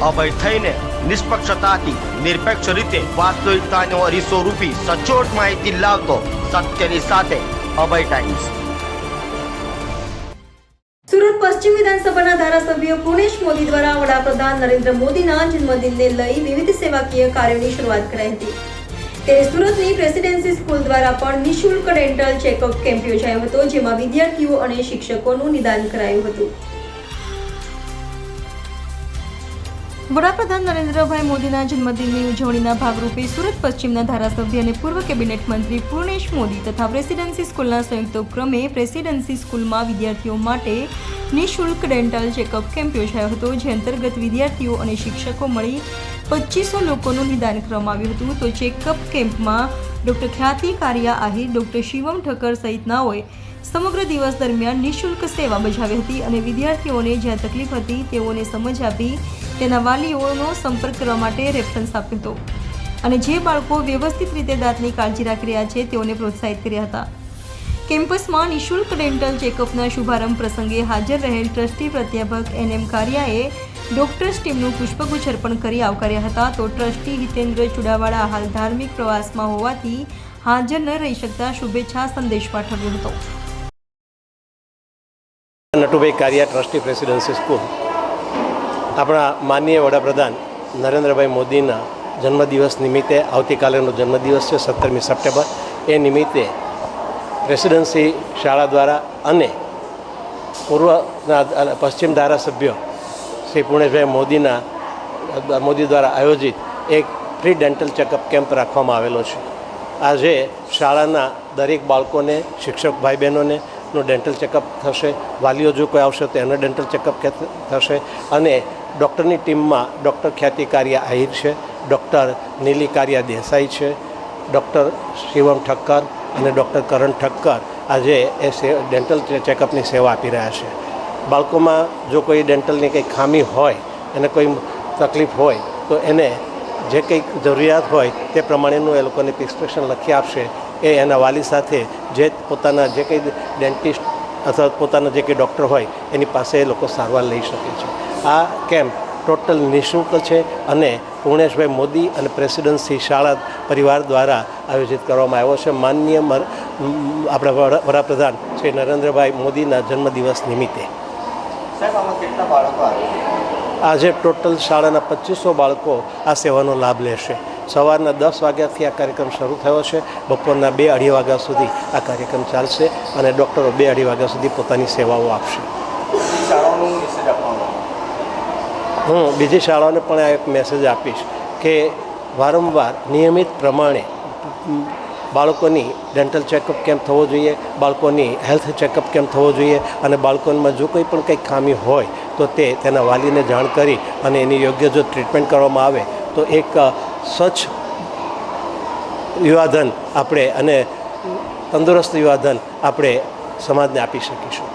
અભય થઈને નિષ્પક્ષતાથી નિરપેક્ષ રીતે વાસ્તવિકતાનો અરીસો રૂપી સચોટ માહિતી લાવતો સત્યની સાથે અભય ટાઈમ્સ। સુરત પશ્ચિમ વિધાનસભાના ધારાસભ્ય પૂર્ણેશ મોદી દ્વારા વડાપ્રધાન નરેન્દ્ર મોદીના જન્મદિનને લઈ વિવિધ સેવાકીય કાર્યોની શરૂઆત કરાઈ હતી। ત્યારે સુરતની પ્રેસિડેન્સી સ્કૂલ દ્વારા પણ નિઃશુલ્ક ડેન્ટલ ચેકઅપ કેમ્પ યોજાયો હતો, જેમાં વિદ્યાર્થીઓ અને શિક્ષકોનું નિદાન કરાયું હતું। વડાપ્રધાન નરેન્દ્રભાઈ મોદીના જન્મદિનની ઉજવણીના ભાગરૂપે સુરત પશ્ચિમના ધારાસભ્ય અને પૂર્વ કેબિનેટ મંત્રી પૂર્ણેશ મોદી તથા પ્રેસિડેન્સી સ્કૂલના સંયુક્ત ઉપક્રમે પ્રેસિડેન્સી સ્કૂલમાં વિદ્યાર્થીઓ માટે નિઃશુલ્ક ડેન્ટલ ચેકઅપ કેમ્પ યોજાયો હતો, જે અંતર્ગત વિદ્યાર્થીઓ અને શિક્ષકો મળી 2500 લોકોનું નિદાન કરવામાં આવ્યું હતું। તો ચેકઅપ કેમ્પમાં ડોક્ટર ખ્યાતિ કારિયા આહિર, ડોક્ટર શિવમ ઠક્કર સહિતનાઓએ સમગ્ર દિવસ દરમિયાન નિઃશુલ્ક સેવા બજાવી હતી અને વિદ્યાર્થીઓને જ્યાં તકલીફ હતી તેઓને સમજ આપી તેના વાલીઓનો સંપર્ક કરવા માટે રેફરન્સ આપ્યો હતો અને જે બાળકો વ્યવસ્થિત રીતે દાંતની કાળજી રાખી રહ્યા છે તેઓને પ્રોત્સાહિત કર્યા હતા। કેમ્પસમાં નિઃશુલ્ક ડેન્ટલ ચેકઅપના શુભારંભ પ્રસંગે હાજર રહેલ ટ્રસ્ટી પ્રાધ્યાપક NM કારિયાએ ડોક્ટર્સ ટીમનું પુષ્પગુચ્છ અર્પણ કરી આવકાર્યા હતા। તો ટ્રસ્ટી હિતેન્દ્ર ચુડાવાડા હાલ ધાર્મિક પ્રવાસમાં હોવાથી હાજર ન રહી શકતા શુભેચ્છા સંદેશ પાઠવ્યો હતો। નટુભાઈ કારિયા, ટ્રસ્ટી પ્રેસિડેન્સી સ્કૂલ, આપણા માનનીય વડાપ્રધાન નરેન્દ્રભાઈ મોદીના જન્મદિવસ નિમિત્તે આવતીકાલેનો જન્મદિવસ છે 17મી સપ્ટેમ્બર। એ નિમિત્તે પ્રેસિડેન્સી શાળા દ્વારા અને પૂર્વના પશ્ચિમ ધારાસભ્ય શ્રી પૂર્ણેશભાઈ મોદી દ્વારા આયોજિત એક ફ્રી ડેન્ટલ ચેકઅપ કેમ્પ રાખવામાં આવેલો છે। આજે શાળાના દરેક બાળકોને, શિક્ષક ભાઈ બહેનોને નું ડેન્ટલ ચેકઅપ થશે, વાલીઓ જો કોઈ આવશે તો એનો ડેન્ટલ ચેકઅપ થશે અને ડૉક્ટરની ટીમમાં ડૉક્ટર ખ્યાતિ કારિયા આહિર છે, ડૉક્ટર નીલી કારિયા દેસાઈ છે, ડૉક્ટર શિવમ ઠક્કર અને ડૉક્ટર કરણ ઠક્કર આજે એ ડેન્ટલ ચેકઅપની સેવા આપી રહ્યા છે। બાળકોમાં જો કોઈ ડેન્ટલની કંઈ ખામી હોય અને કોઈ તકલીફ હોય તો એને જે કંઈક જરૂરિયાત હોય તે પ્રમાણેનું એ લોકોને પ્રિસ્ક્રિપ્શન લખી આપશે। એ એના વાલી સાથે જે પોતાના જે કંઈ ડેન્ટિસ્ટ અથવા પોતાના જે કંઈ ડૉક્ટર હોય એની પાસે એ લોકો સારવાર લઈ શકે છે। આ કેમ્પ ટોટલ નિઃશુલ્ક છે અને પૂર્ણેશભાઈ મોદી અને પ્રેસિડેન્સી શાળા પરિવાર દ્વારા આયોજિત કરવામાં આવ્યો છે માનનીય આપણા વડાપ્રધાન શ્રી નરેન્દ્રભાઈ મોદીના જન્મદિવસ નિમિત્તે। આજે ટોટલ શાળાના 2500 બાળકો આ સેવાનો લાભ લેશે। સવારના 10 વાગ્યાથી આ કાર્યક્રમ શરૂ થયો છે, બપોરના 2-2:30 વાગ્યા સુધી આ કાર્યક્રમ ચાલશે અને ડૉક્ટરો 2-2:30 વાગ્યા સુધી પોતાની સેવાઓ આપશે। હું બીજી શાળાઓને પણ આ એક મેસેજ આપીશ કે વારંવાર નિયમિત પ્રમાણે બાળકોની ડેન્ટલ ચેકઅપ કેમ્પ થવો જોઈએ, બાળકોની હેલ્થ ચેકઅપ કેમ્પ થવો જોઈએ અને બાળકોમાં જો કોઈ પણ કંઈક ખામી હોય તો તેના વાલીને જાણ કરી અને એની યોગ્ય જો ટ્રીટમેન્ટ કરવામાં આવે તો એક સ્વચ્છ યુવાધન આપણે અને તંદુરસ્ત યુવાધન આપણે સમાજને આપી શકીશું।